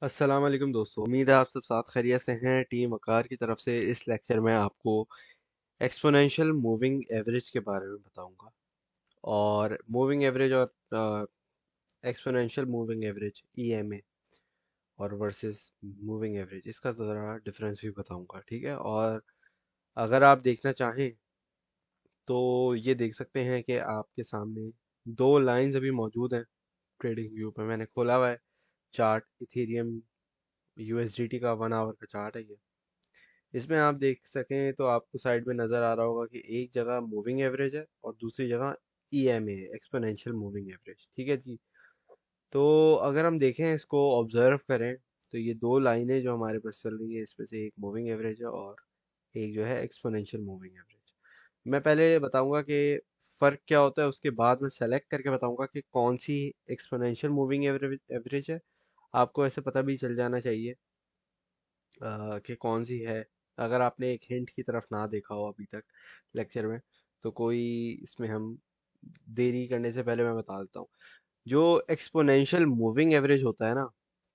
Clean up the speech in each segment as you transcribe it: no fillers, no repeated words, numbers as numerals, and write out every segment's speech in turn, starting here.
अस्सलाम वालेकुम दोस्तों, उम्मीद है आप सब साथ खैरियत से हैं। टीम वकार की तरफ से इस लेक्चर में आपको एक्सपोनेंशियल मूविंग एवरेज के बारे में बताऊंगा। और मूविंग एवरेज और एक्सपोनेंशियल मूविंग एवरेज ईएमए और वर्सेस मूविंग एवरेज, इसका ज़रा डिफरेंस भी बताऊंगा, ठीक है। और अगर आप देखना चाहें तो ये देख सकते हैं कि आपके सामने दो लाइंस अभी मौजूद हैं। ट्रेडिंग व्यू पे मैंने खोला हुआ है चार्ट, इथेरियम यूएसडीटी का 1 आवर का चार्ट है ये। इसमें आप देख सकें तो आपको साइड में नज़र आ रहा होगा कि एक जगह मूविंग एवरेज है और दूसरी जगह ईएमए एक्सपोनेंशियल मूविंग एवरेज, ठीक है जी। तो अगर हम देखें, इसको ऑब्जर्व करें, तो ये दो लाइनें जो हमारे पास चल रही है, इसमें से एक मूविंग एवरेज है और एक जो है एक्सपोनेंशियल मूविंग एवरेज। मैं पहले बताऊंगा कि फ़र्क क्या होता है, उसके बाद मैं सेलेक्ट करके बताऊंगा कि कौन सी एक्सपोनेंशियल मूविंग एवरेज है। आपको ऐसे पता भी चल जाना चाहिए कि कौन सी है। अगर आपने एक हिंट की तरफ ना देखा हो अभी तक लेक्चर में, तो कोई इसमें हम देरी करने से पहले मैं बता देता हूँ। जो एक्सपोनेंशियल मूविंग एवरेज होता है ना,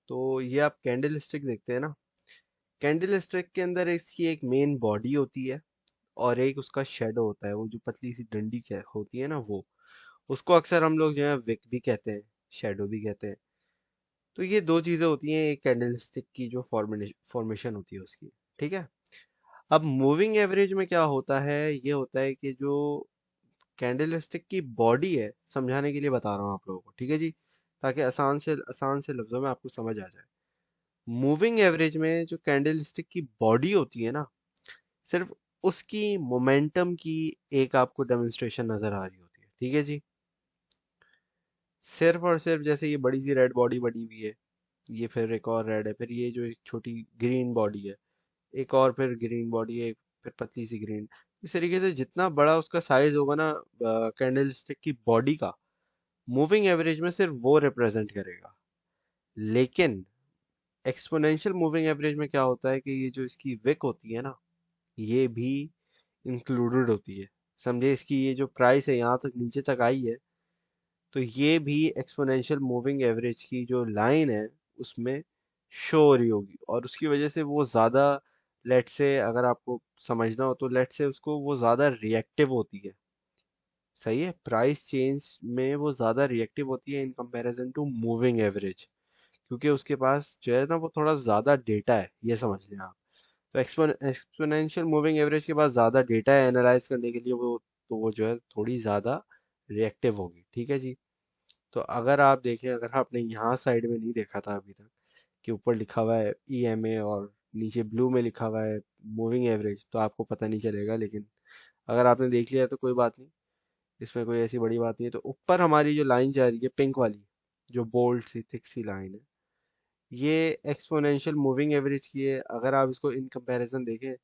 तो ये आप कैंडल स्टिक देखते हैं ना, कैंडल स्टिक के अंदर इसकी एक मेन बॉडी होती है और एक उसका शेडो होता है, वो जो पतली सी डंडी होती है ना, वो उसको अक्सर हम लोग जो है विक भी कहते हैं, शेडो भी कहते हैं। तो ये दो चीजें होती हैं एक कैंडल स्टिक की, जो फॉर्मेशन होती है उसकी, ठीक है। अब मूविंग एवरेज में क्या होता है, ये होता है कि जो कैंडल स्टिक की बॉडी है, समझाने के लिए बता रहा हूँ आप लोगों को, ठीक है जी, ताकि आसान से लफ्जों में आपको समझ आ जाए। मूविंग एवरेज में जो कैंडल स्टिक की बॉडी होती है ना, सिर्फ उसकी मोमेंटम की एक आपको डेमोन्स्ट्रेशन नजर आ रही होती है, ठीक है जी। सिर्फ और सिर्फ जैसे ये बड़ी सी रेड बॉडी बनी हुई है, ये फिर एक और रेड है, फिर ये जो एक छोटी ग्रीन बॉडी है, एक और फिर ग्रीन बॉडी है, फिर पतली सी ग्रीन। इस तरीके से जितना बड़ा उसका साइज होगा ना कैंडल स्टिक की बॉडी का, मूविंग एवरेज में सिर्फ वो रिप्रेजेंट करेगा। लेकिन एक्सपोनेंशियल मूविंग एवरेज में क्या होता है कि ये जो इसकी विक होती है ना, ये भी इंक्लूडेड होती है। समझे, इसकी ये जो प्राइस है यहाँ तक नीचे तक आई है, तो ये भी एक्सपोनेंशियल मूविंग एवरेज की जो लाइन है उसमें शो हो रही होगी, और उसकी वजह से वो ज़्यादा, लेट से अगर आपको समझना हो तो लेट से उसको वो ज़्यादा रिएक्टिव होती है। सही है, प्राइस चेंज में वो ज़्यादा रिएक्टिव होती है in comparison to moving average, क्योंकि उसके पास जो है ना वो थोड़ा ज़्यादा डेटा है, ये समझ लें आप। तो एक्सपोनेंशियल मूविंग एवरेज के पास ज़्यादा डेटा है एनालाइज करने के लिए, वो तो वो जो है थोड़ी ज़्यादा रिएक्टिव होगी, ठीक है जी। तो अगर आप देखें, अगर आपने यहाँ साइड में नहीं देखा था अभी तक कि ऊपर लिखा हुआ है ईएमए और नीचे ब्लू में लिखा हुआ है मूविंग एवरेज, तो आपको पता नहीं चलेगा। लेकिन अगर आपने देख लिया तो कोई बात नहीं, इसमें कोई ऐसी बड़ी बात नहीं है। तो ऊपर हमारी जो लाइन जा रही है पिंक वाली, जो बोल्ड सी थिक सी लाइन है, ये एक्सपोनेंशियल मूविंग एवरेज की है। अगर आप इसको इन कंपैरिजन देखें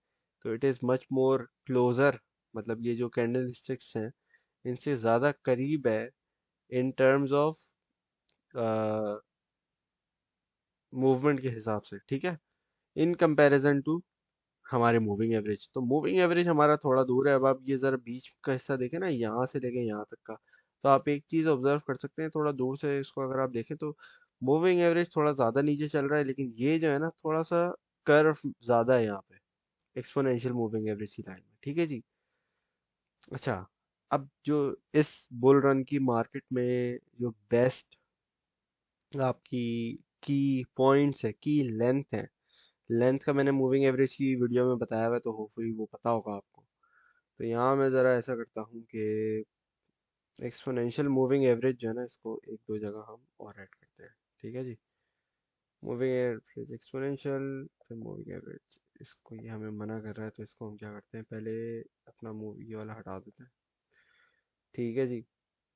तो it is much more closer, मतलब ये जो कैंडल स्टिक्स हैं इनसे ज़्यादा करीब है इन टर्म्स ऑफ मूवमेंट के हिसाब से, ठीक है, इन कंपैरिजन टू हमारे मूविंग एवरेज। तो मूविंग एवरेज हमारा थोड़ा दूर है। अब आप ये जरा बीच का हिस्सा देखें ना, यहाँ से लेके यहाँ तक का, तो आप एक चीज ऑब्जर्व कर सकते हैं, थोड़ा दूर से इसको अगर आप देखें तो मूविंग एवरेज थोड़ा ज्यादा नीचे चल रहा है, लेकिन ये जो है ना थोड़ा सा कर्व ज्यादा है यहाँ पे एक्सपोनेंशियल मूविंग एवरेज की लाइन में, ठीक है जी। अच्छा, अब जो इस बुल रन की मार्केट में जो बेस्ट आपकी की पॉइंट्स है, की लेंथ है, लेंथ का मैंने मूविंग एवरेज की वीडियो में बताया हुआ है, तो होपफुली वो पता होगा आपको। तो यहाँ मैं ज़रा ऐसा करता हूँ कि एक्सपोनेंशियल मूविंग एवरेज जो है ना, इसको एक दो जगह हम और ऐड करते हैं, ठीक है जी। मूविंग एवरेज एक्सपोनेंशियल, फिर मूविंग एवरेज, इसको ये हमें मना कर रहा है, तो इसको हम क्या करते हैं, पहले अपना मूव ये वाला हटा देते हैं, ठीक है जी।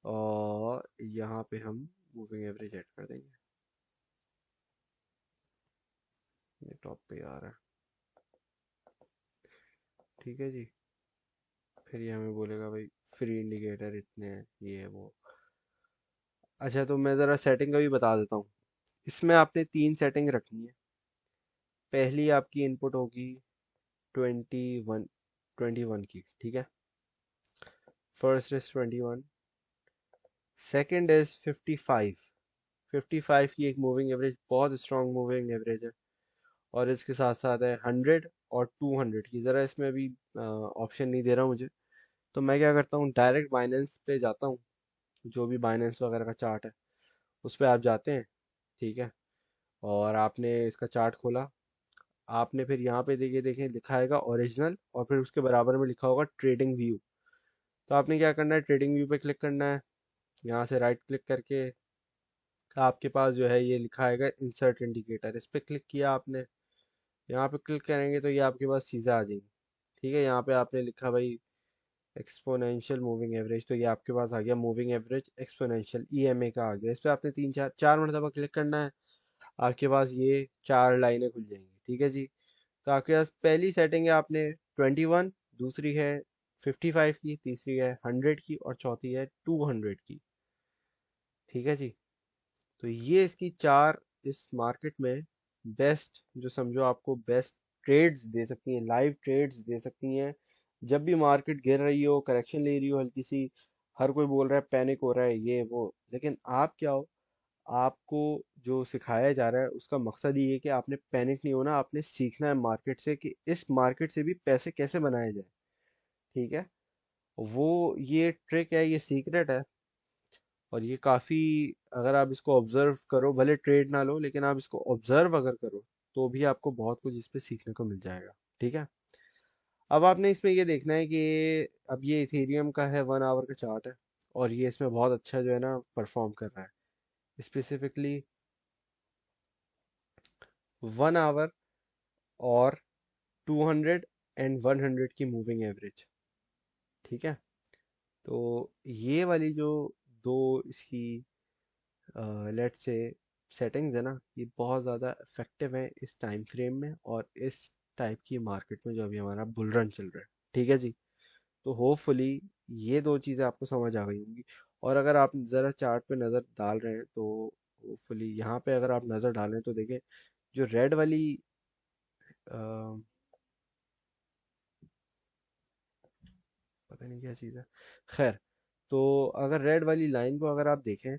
और यहाँ पे हम मूविंग एवरेज ऐड कर देंगे, ये टॉप पे आ रहा है, ठीक है जी। फिर ये हमें बोलेगा भाई फ्री इंडिकेटर इतने हैं, ये है वो। अच्छा, तो मैं ज़रा सेटिंग का भी बता देता हूँ। इसमें आपने तीन सेटिंग रखनी है। पहली आपकी इनपुट होगी 21, 21 की, ठीक है। फर्स्ट इज 21, सेकंड इज 55, 55 की एक मूविंग एवरेज बहुत स्ट्रॉन्ग मूविंग एवरेज है। और इसके साथ साथ है 100 और 200 की। ज़रा इसमें अभी ऑप्शन नहीं दे रहा मुझे, तो मैं क्या करता हूँ डायरेक्ट बाइनेंस पे जाता हूँ। जो भी बाइनेंस वगैरह का चार्ट है उस पर आप जाते हैं, ठीक है। और आपने इसका चार्ट खोला, आपने फिर यहाँ पे देखिए देखें लिखा आएगा ओरिजिनल, और फिर उसके बराबर में लिखा होगा ट्रेडिंग व्यू। तो आपने क्या करना है, ट्रेडिंग व्यू पे क्लिक करना है। यहाँ से राइट क्लिक करके आपके पास जो है ये लिखा आएगा इंसर्ट इंडिकेटर, इस पर क्लिक किया आपने। यहाँ पे क्लिक करेंगे तो ये आपके पास चीज़ें आ जाएंगी, ठीक है। यहाँ पे आपने लिखा भाई एक्सपोनेंशियल मूविंग एवरेज, तो ये आपके पास आ गया मूविंग एवरेज एक्सपोनेंशियल ईएमए का आ गया। इस पर आपने तीन चार चार मरतबा क्लिक करना है, आपके पास ये चार लाइनें खुल जाएंगी, ठीक है जी। तो आपके पास पहली सेटिंग है आपने 21, दूसरी है 55 की, तीसरी है 100 की, और चौथी है 200 की, ठीक है जी। तो ये इसकी चार इस मार्केट में बेस्ट, जो समझो आपको बेस्ट ट्रेड्स दे सकती हैं, लाइव ट्रेड्स दे सकती हैं। जब भी मार्केट गिर रही हो, करेक्शन ले रही हो हल्की सी, हर कोई बोल रहा है पैनिक हो रहा है ये वो, लेकिन आप क्या हो, आपको जो सिखाया जा रहा है उसका मकसद ये है कि आपने पैनिक नहीं होना, आपने सीखना है मार्केट से कि इस मार्केट से भी पैसे कैसे बनाए जाए, ठीक है। वो ये ट्रिक है, ये सीक्रेट है। और ये काफ़ी, अगर आप इसको ऑब्जर्व करो, भले ट्रेड ना लो लेकिन आप इसको ऑब्जर्व अगर करो तो भी आपको बहुत कुछ इस पे सीखने को मिल जाएगा, ठीक है। अब आपने इसमें ये देखना है कि अब ये इथेरियम का है 1 आवर का चार्ट है, और ये इसमें बहुत अच्छा जो है ना परफॉर्म कर रहा है, स्पेसिफिकली 1 आवर और 200 एंड 100 की मूविंग एवरेज, ठीक है। तो ये वाली जो दो इसकी लेट से सेटिंग्स है ना, ये बहुत ज़्यादा इफेक्टिव है इस टाइम फ्रेम में और इस टाइप की मार्केट में जो अभी हमारा बुल रन चल रहा है, ठीक है जी। तो होपफुली ये दो चीज़ें आपको समझ आ गई होंगी। और अगर आप ज़रा चार्ट पे नज़र डाल रहे हैं तो होपफुली यहाँ पे अगर आप नज़र डालें तो देखें जो रेड वाली अ, पता नहीं क्या चीज़ है, खैर। तो अगर रेड वाली लाइन को अगर आप देखें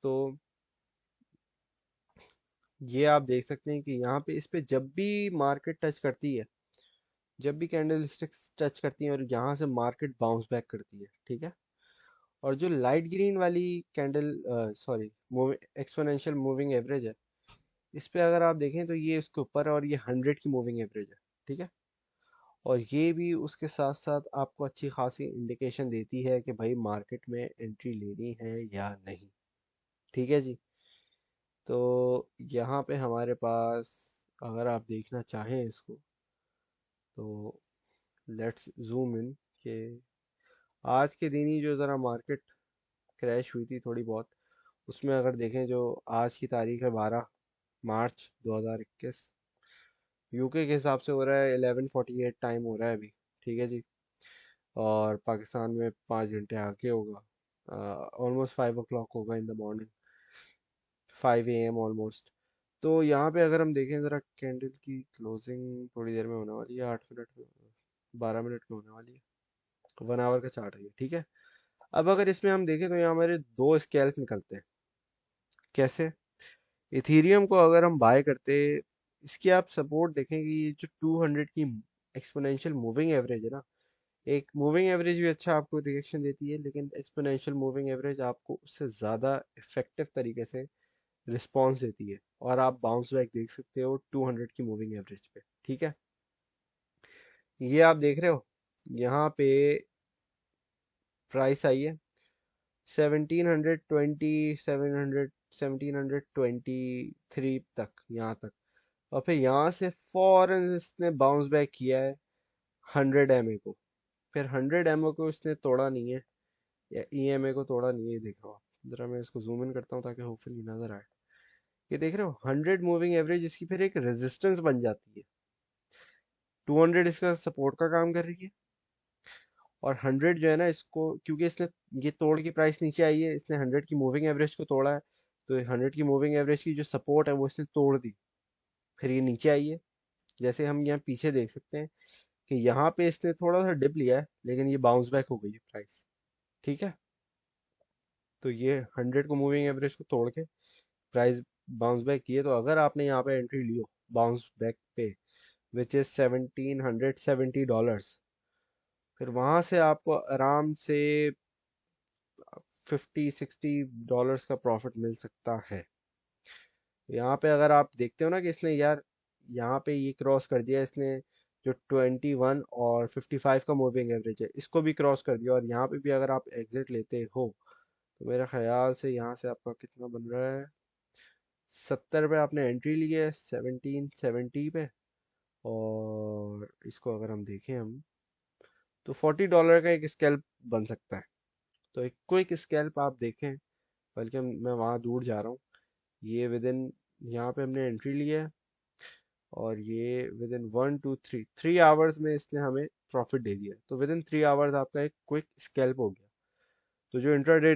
तो ये आप देख सकते हैं कि यहाँ पे इस पे जब भी मार्केट टच करती है, जब भी कैंडल स्टिक्स टच करती हैं और यहाँ से मार्केट बाउंस बैक करती है, ठीक है। और जो लाइट ग्रीन वाली candle, sorry, exponential moving average है, इस पे अगर आप देखें तो ये उसके ऊपर है और ये 100 की मूविंग एवरेज है, ठीक है। और ये भी उसके साथ साथ आपको अच्छी खासी इंडिकेशन देती है कि भाई मार्केट में एंट्री लेनी है या नहीं, ठीक है जी। तो यहाँ पे हमारे पास, अगर आप देखना चाहें इसको, तो लेट्स जूम इन के आज के दिन ही जो ज़रा मार्केट क्रैश हुई थी थोड़ी बहुत, उसमें अगर देखें जो आज की तारीख है 12 मार्च 2021, यूके के हिसाब से हो रहा है 11:48 टाइम हो रहा है अभी, ठीक है जी। और पाकिस्तान में 5 घंटे आगे होगा, ऑलमोस्ट 5 o'clock होगा in the morning, 5 AM almost. तो यहाँ पे अगर हम देखें ज़रा कैंडल की क्लोजिंग थोड़ी देर में होने वाली है, 8 मिनट में, 12 मिनट में होने वाली है। 1 आवर का चार्ट है ये, ठीक है। अब अगर इसमें हम देखें तो यहाँ हमारे दो स्कैल्प निकलते हैं। कैसे? इथीरियम को अगर हम बाय करते, इसकी आप सपोर्ट देखें कि ये जो 200 की एक्सपोनेंशियल मूविंग एवरेज है ना, एक मूविंग एवरेज भी अच्छा आपको रिएक्शन देती है, लेकिन एक्सपोनेंशियल मूविंग एवरेज आपको उससे ज़्यादा इफेक्टिव तरीके से रिस्पॉन्स देती है, और आप बाउंस बैक देख सकते हो 200 की मूविंग एवरेज पे, ठीक है। ये आप देख रहे हो यहाँ पे प्राइस आई है 1720, 700, 1723 तक, यहाँ तक। और फिर यहाँ से फौरन इसने बाउंस बैक किया है 100 MA को, फिर 100 MA को इसने तोड़ा नहीं है, या EMA को तोड़ा नहीं है, देख रहा हो आप। जरा मैं इसको जूम इन करता हूँ ताकि होपफुली नजर आए। ये देख रहे हो 100 मूविंग एवरेज इसकी फिर एक रेजिस्टेंस बन जाती है, 200 इसका सपोर्ट का काम कर रही है, और 100 जो है ना इसको, क्योंकि इसने ये तोड़ के प्राइस नीचे आई है, इसने 100 की मूविंग एवरेज को तोड़ा है, तो 100 की मूविंग एवरेज की जो सपोर्ट है वो इसने तोड़ दी, फिर ये नीचे आई है। जैसे हम यहाँ पीछे देख सकते हैं कि यहाँ पे इसने थोड़ा सा डिप लिया है, लेकिन ये बाउंस बैक हो गई है प्राइस, ठीक है। तो ये 100 को मूविंग एवरेज को तोड़ के प्राइस बाउंस बैक किए, तो अगर आपने यहाँ पे एंट्री लियो बाउंस बैक पे विच इज $1770, फिर वहां से आपको आराम से $50-60 का प्रॉफिट मिल सकता है। यहाँ पे अगर आप देखते हो ना कि इसने यार यहाँ पे ये क्रॉस कर दिया इसने, जो 21 और 55 का मूविंग एवरेज है इसको भी क्रॉस कर दिया, और यहाँ पे भी अगर आप एग्जिट लेते हो तो मेरा ख्याल से यहाँ से आपका कितना बन रहा है, 70 पे आपने एंट्री ली है 1770 पे, और इसको अगर हम देखें हम तो $40 का एक स्कैल्प बन सकता है। तो एक क्विक स्कैल्प आप देखें, बल्कि मैं वहाँ दूर जा रहा हूँ, ये विद इन, यहाँ पे हमने एंट्री लिया है और ये विद इन 1 2 3 आवर्स में इसने हमें प्रॉफिट दे दिया, तो विद इन 3 आवर्स आपका एक क्विक स्कैल्प हो गया। तो जो इंट्रा डे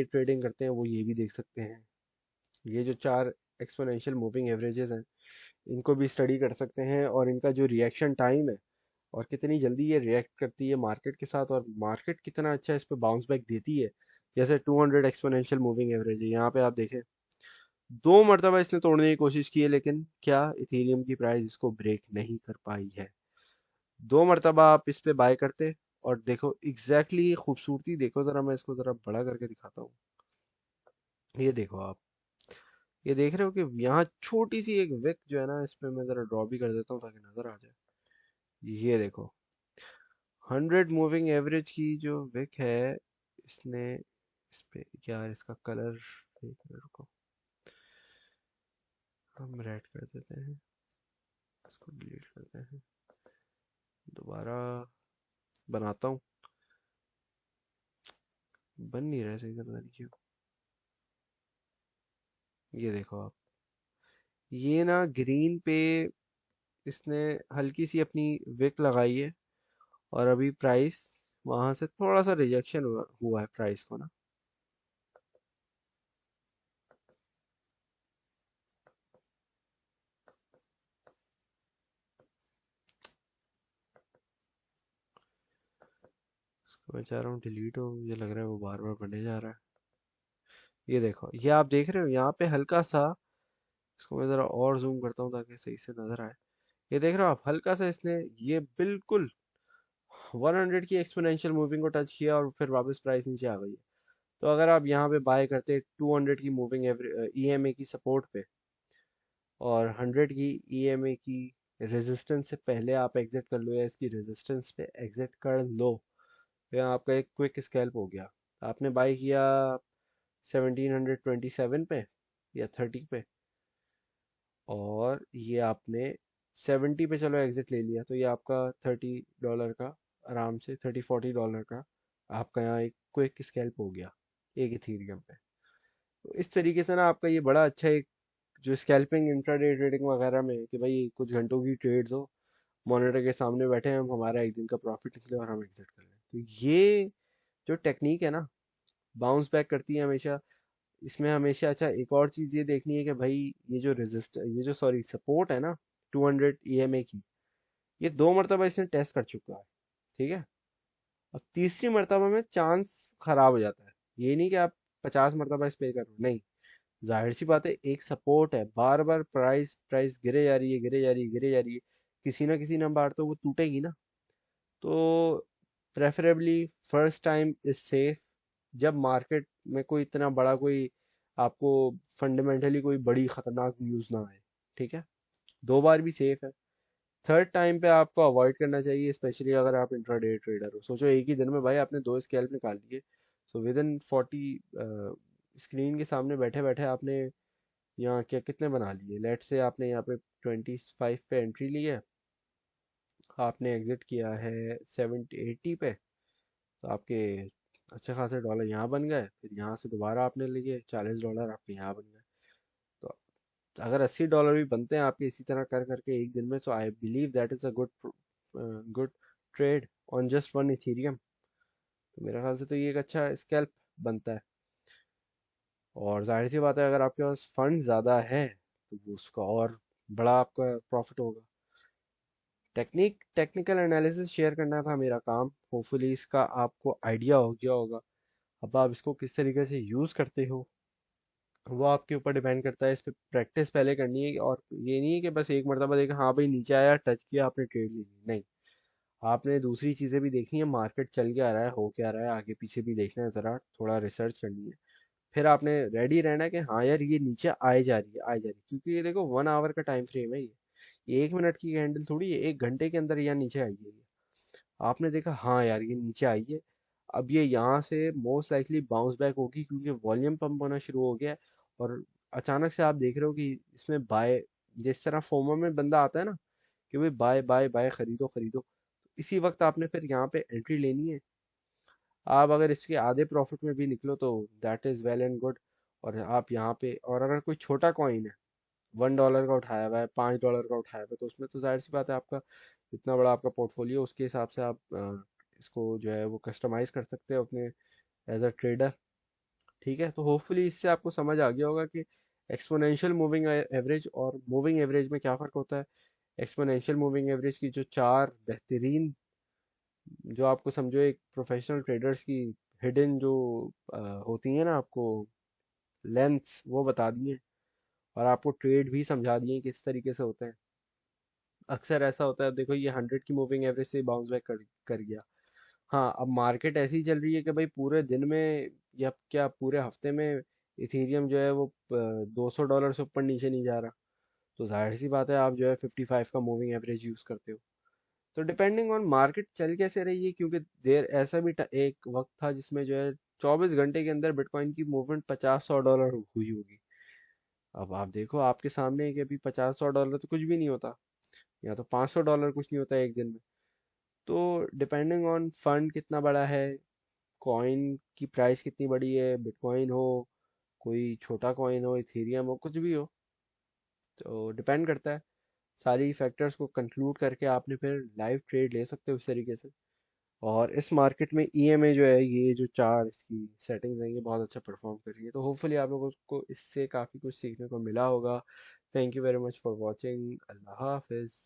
ट्रेडिंग करते हैं वो ये भी देख सकते हैं, ये जो 4 एक्सपोनेंशियल मूविंग एवरेजेस हैं इनको भी स्टडी कर सकते हैं, और इनका जो रिएक्शन टाइम है और कितनी जल्दी ये रिएक्ट करती है मार्केट के साथ, और मार्केट कितना अच्छा इस पे बाउंस बैक देती है। जैसे 200 एक्सपोनेंशियल मूविंग एवरेज है, यहाँ पे आप देखें 2 मरतबा इसने तोड़ने की कोशिश की है, लेकिन क्या इथेरियम की प्राइस इसको ब्रेक नहीं कर पाई है। 2 मरतबा आप इस पे बाय करते, और देखो एग्जैक्टली खूबसूरती देखो जरा, मैं इसको जरा बड़ा करके दिखाता हूँ। ये देखो आप, ये देख रहे हो कि यहाँ छोटी सी एक विक जो है ना, इस पे मैं जरा ड्रॉ भी कर देता हूँ ताकि नजर आ जाए। ये देखो 100 मूविंग एवरेज की जो विक है, इसने इस पे, यार इसका कलर, एक मिनट को हम रेड कर देते हैं, इसको डिलीट करते हैं, दोबारा बनाता हूँ, बन नहीं रहा है सही से, पता नहीं क्यों। ये देखो आप, ये ना ग्रीन पे इसने हल्की सी अपनी विक लगाई है, और अभी प्राइस वहां से थोड़ा सा रिजेक्शन हुआ है प्राइस को ना। इसको मैं चाह रहा हूँ डिलीट हो, मुझे लग रहा है वो बार बार बने जा रहा है। ये देखो, ये आप देख रहे हो यहाँ पे हल्का सा, इसको मैं जरा और जूम करता हूँ ताकि सही से नजर आए। ये देख रहे हो आप, हल्का सा इसने ये बिल्कुल 100 की एक्सपोनेंशियल मूविंग को टच किया और फिर वापस प्राइस नीचे आ गई है। तो अगर आप यहाँ पे बाय करते 200 की मूविंग ईएमए की सपोर्ट पे, और 100 की ईएमए की रेजिस्टेंस से पहले आप एग्जिट कर लो, या इसकी रेजिस्टेंस पे एग्जिट कर लो, तो यहाँ आपका एक क्विक स्कैल्प हो गया। आपने बाय किया 1727 पे या 30 पे, और ये आपने 70 पे चलो एग्जिट ले लिया, तो ये आपका $30 का, आराम से $30-40 का आपका यहाँ एक क्विक स्कैल्प हो गया एक इथीरियम पे। तो इस तरीके से ना आपका ये बड़ा अच्छा एक जो स्कैल्पिंग इंट्राडे ट्रेडिंग वगैरह में, कि भाई कुछ घंटों की ट्रेड्स हो, मॉनिटर के सामने बैठे हैं हम, हमारा एक दिन का प्रॉफिट निकले और हम एग्जिट कर लें, तो ये जो टेक्निक है ना, बाउंस बैक करती है हमेशा। इसमें हमेशा अच्छा एक और चीज़ ये देखनी है कि भाई ये जो सॉरी सपोर्ट है ना 200 ईएमए की, ये 2 मरतबा इसने टेस्ट कर चुका है, ठीक है। अब तीसरी मरतबा में चांस खराब हो जाता है, ये नहीं कि आप 50 मरतबा इस पे करो, नहीं। जाहिर सी बात है, एक सपोर्ट है, बार बार प्राइस प्राइस गिरे जा रही है, गिरे जा रही है, गिरे जा रही है, किसी ना किसी नंबर तो वो टूटेगी ना। तो preferably first time is safe, जब मार्केट में कोई इतना बड़ा कोई आपको फंडामेंटली कोई बड़ी खतरनाक न्यूज़ ना आए, ठीक है। 2 बार भी सेफ है। थर्ड टाइम पे आपको अवॉइड करना चाहिए, स्पेशली अगर आप इंट्राडे ट्रेडर हो। सोचो एक ही दिन में भाई आपने 2 स्कैल्प निकाल लिए, सो विद इन 40, स्क्रीन के सामने बैठे बैठे आपने यहाँ क्या कितने बना लिए, लेट से आपने यहाँ पे 25 पे एंट्री ली है, आपने एग्जिट किया है 70-80 पे, तो आपके अच्छे खासे डॉलर यहाँ बन गए, फिर यहाँ से दोबारा आपने लिए $40 आपके यहाँ बन गए। तो अगर $80 भी बनते हैं आपके इसी तरह कर करके एक दिन में, तो I believe that is a good trade on just one Ethereum. तो मेरे ख्याल से तो ये एक अच्छा स्कैल्प बनता है, और जाहिर सी बात है अगर आपके पास फंड ज़्यादा है तो वो उसका और बड़ा आपका प्रॉफिट होगा। टेक्निकल एनालिसिस शेयर करना था मेरा काम, होपफुली इसका आपको आइडिया हो गया होगा। अब आप इसको किस तरीके से यूज़ करते हो, वो आपके ऊपर डिपेंड करता है। इस पे प्रैक्टिस पहले करनी है, और ये नहीं है कि बस एक मरतबा देखा हाँ भाई नीचे आया टच किया आपने ट्रेड ले ली, नहीं। आपने दूसरी चीज़ें भी देखनी है, मार्केट चल क्या रहा है, हो क्या रहा है, आगे पीछे भी देखना है, ज़रा थोड़ा रिसर्च करनी है। फिर आपने रेडी रहना है कि हाँ यार ये नीचे आए जा रही है, आए जा रही है, क्योंकि ये देखो 1 आवर का टाइम फ्रेम है ये 1 मिनट की कैंडल थोड़ी है, 1 घंटे के अंदर यहाँ नीचे आई है ये। आपने देखा हाँ यार ये नीचे आई है, अब ये यहाँ से मोस्ट लाइकली बाउंस बैक होगी क्योंकि वॉल्यूम पंप होना शुरू हो गया है। और अचानक से आप देख रहे हो कि इसमें बाय, जिस तरह फोमो में बंदा आता है ना कि भाई बाय बाय बाय, खरीदो खरीदो, इसी वक्त आपने फिर यहाँ पे एंट्री लेनी है। आप अगर इसके आधे प्रॉफिट में भी निकलो तो that is well and good. और आप यहाँ पे, और अगर कोई छोटा कॉइन है, $1 का उठाया हुआ है, $5 का उठाया हुआ है, तो उसमें तो जाहिर सी बात है आपका इतना बड़ा आपका पोर्टफोलियो, उसके हिसाब से आप इसको जो है वो कस्टमाइज कर सकते हो अपने एज अ ट्रेडर। ठीक है, तो होपफुली इससे आपको समझ आ गया होगा कि एक्सपोनेंशियल मूविंग एवरेज और मूविंग एवरेज में क्या फ़र्क होता है। एक्सपोनेंशियल मूविंग एवरेज की जो चार बेहतरीन, जो आपको समझो एक प्रोफेशनल ट्रेडर्स की हिडन जो होती है ना आपको लेंथ्स, वो बता दिए, और आपको ट्रेड भी समझा दिए किस तरीके से होते हैं। अक्सर ऐसा होता है, देखो ये 100 की मूविंग एवरेज से बाउंस बैक कर गया। हाँ, अब मार्केट ऐसी चल रही है कि भाई पूरे दिन में या क्या पूरे हफ्ते में इथेरियम जो है वो $200 से ऊपर नीचे नहीं जा रहा। तो जाहिर सी बात है आप जो है 55 का मूविंग एवरेज यूज़ करते हो। तो डिपेंडिंग ऑन मार्केट चल कैसे रही है, क्योंकि देर ऐसा भी एक वक्त था जिसमें जो है 24 घंटे के अंदर बिटकॉइन की मूवमेंट 50-100 डॉलर हुई होगी। अब आप देखो आपके सामने है कि अभी 50-100 डॉलर तो कुछ भी नहीं होता, या तो $500 कुछ नहीं होता एक दिन में। तो डिपेंडिंग ऑन फंड कितना बड़ा है, कॉइन की प्राइस कितनी बड़ी है, बिटकॉइन हो, कोई छोटा कॉइन हो, इथेरियम हो, कुछ भी हो, तो डिपेंड करता है। सारी फैक्टर्स को कंक्लूड करके आपने फिर लाइव ट्रेड ले सकते हो इस तरीके से। और इस मार्केट में ईएमए जो है, ये जो चार इसकी सेटिंग्स हैं, ये बहुत अच्छा परफॉर्म कर रही है। तो होपफुली आप लोगों को इससे काफ़ी कुछ सीखने को मिला होगा। Thank you very much for watching. अल्लाह हाफिज़।